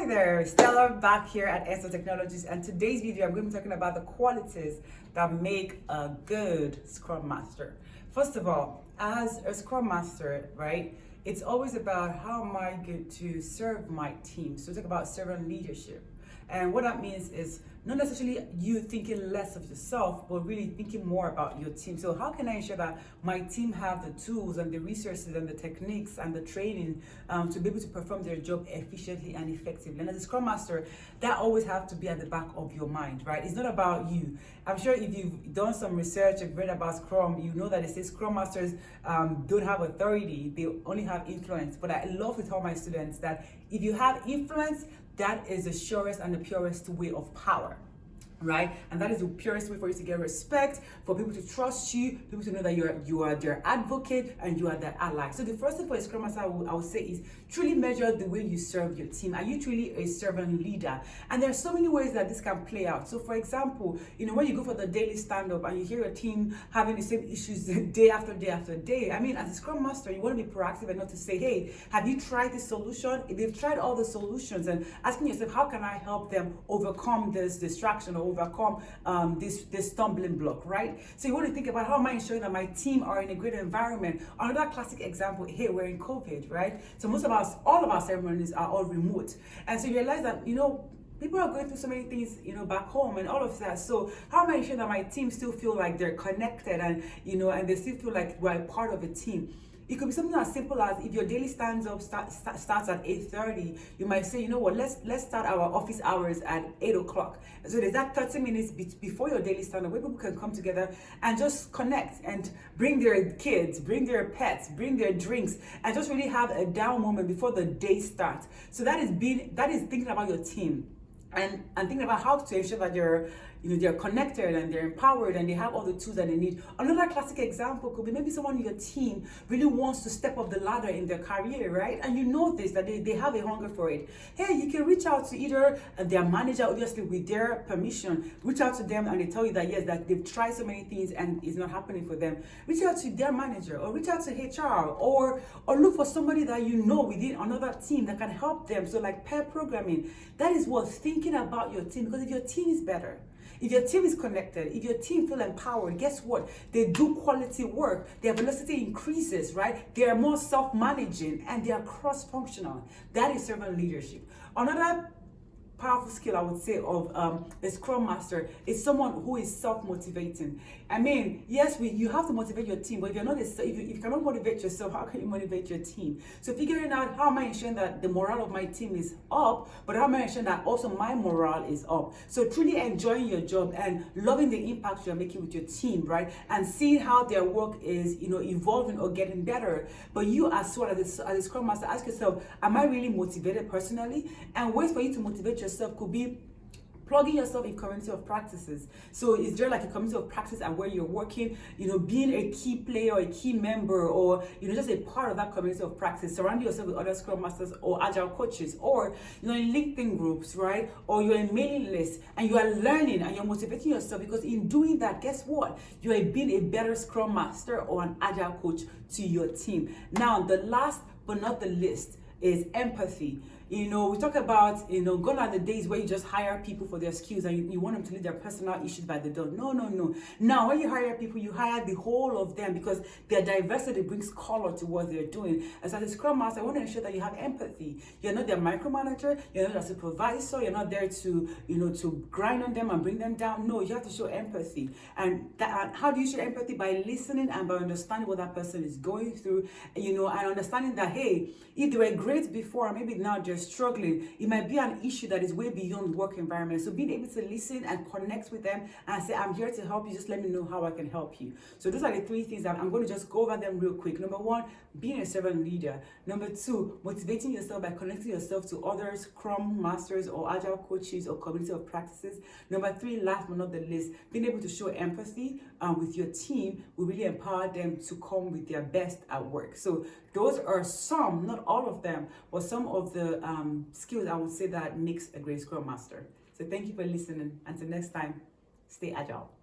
Hi there, Stella back here at NSTAR Technologies, and today's video I'm going to be talking about the qualities that make a good Scrum Master. First of all, as a Scrum Master, right, it's always about how am I going to serve my team. So talk about servant leadership. And what that means is not necessarily you thinking less of yourself, but really thinking more about your team. So how can I ensure that my team have the tools and the resources and the techniques and the training to be able to perform their job efficiently and effectively? And as a Scrum Master, that always have to be at the back of your mind, right? It's not about you. I'm sure if you've done some research and read about Scrum, you know that it says Scrum Masters don't have authority, they only have influence. But I love to tell my students that if you have influence, that is the surest and the purest way of power, right? And that is the purest way for you to get respect, for people to trust you, people to know that you are their advocate and you are their ally. So the first thing for a Scrum Master I would say is truly measure the way you serve your team. Are you truly a servant leader? And there are so many ways that this can play out. So for example, when you go for the daily stand-up and you hear your team having the same issues day after day after day, I mean, as a Scrum Master, you want to be proactive enough to say, hey, have you tried this solution? If they've tried all the solutions, and asking yourself, how can I help them overcome this distraction or overcome this stumbling block, right? So you want to think about, how am I ensuring that my team are in a great environment? Another classic example, hey, we're in COVID, right? So all of our ceremonies are all remote. And so you realize that, people are going through so many things, back home and all of that. So how am I ensuring that my team still feel like they're connected and, and they still feel like we're part of a team? It could be something as simple as if your daily stand-up starts at 8:30, you might say, let's start our office hours at 8 o'clock. So there's that 30 minutes before your daily stand-up where people can come together and just connect and bring their kids, bring their pets, bring their drinks, and just really have a down moment before the day starts. So that is thinking about your team and thinking about how to ensure that they're connected and they're empowered and they have all the tools that they need. Another classic example could be maybe someone in your team really wants to step up the ladder in their career, right? And you notice that they have a hunger for it. Hey, you can reach out to either their manager, obviously with their permission, reach out to them and they tell you that yes, that they've tried so many things and it's not happening for them. Reach out to their manager or reach out to HR or look for somebody that within another team that can help them. So like pair programming, that is what thinking about your team, because if your team is better, if your team is connected, if your team feel empowered, guess what? They do quality work, their velocity increases, right? They are more self-managing and they are cross-functional. That is servant leadership. Another powerful skill I would say of a Scrum Master is someone who is self-motivating. I mean, yes, you have to motivate your team, but if you cannot motivate yourself, how can you motivate your team? So figuring out how am I ensuring that the morale of my team is up, but how am I ensuring that also my morale is up? So truly enjoying your job and loving the impact you're making with your team, right? And seeing how their work is, evolving or getting better. But you as well as a Scrum Master, ask yourself, am I really motivated personally? And ways for you to motivate yourself could be plugging yourself in community of practices. So is there like a community of practice and where you're working, being a key player or a key member or, just a part of that community of practice, surrounding yourself with other Scrum Masters or agile coaches, or, in LinkedIn groups, right? Or you're in mailing lists and you are learning and you're motivating yourself, because in doing that, guess what? You are being a better Scrum Master or an agile coach to your team. Now, the last but not the least is empathy. We talk about, gone are the days where you just hire people for their skills and you want them to leave their personal issues by the door. No. Now, when you hire people, you hire the whole of them, because their diversity brings color to what they're doing. As a Scrum Master, I want to ensure that you have empathy. You're not their micromanager, you're not their supervisor, you're not there to, to grind on them and bring them down. No, you have to show empathy. And how do you show empathy? By listening and by understanding what that person is going through, and understanding that, hey, if they were great before, maybe now they're struggling, it might be an issue that is way beyond work environment. So being able to listen and connect with them and say, I'm here to help you, just let me know how I can help you. So those are the three things that I'm going to just go over them real quick. Number one, being a servant leader. Number two, motivating yourself by connecting yourself to other Scrum Masters or agile coaches or community of practices. Number three, last but not the least, being able to show empathy with your team will really empower them to come with their best at work. So those are some, not all of them, but some of the skills I would say that makes a great Scrum Master. So thank you for listening. Until next time, stay agile.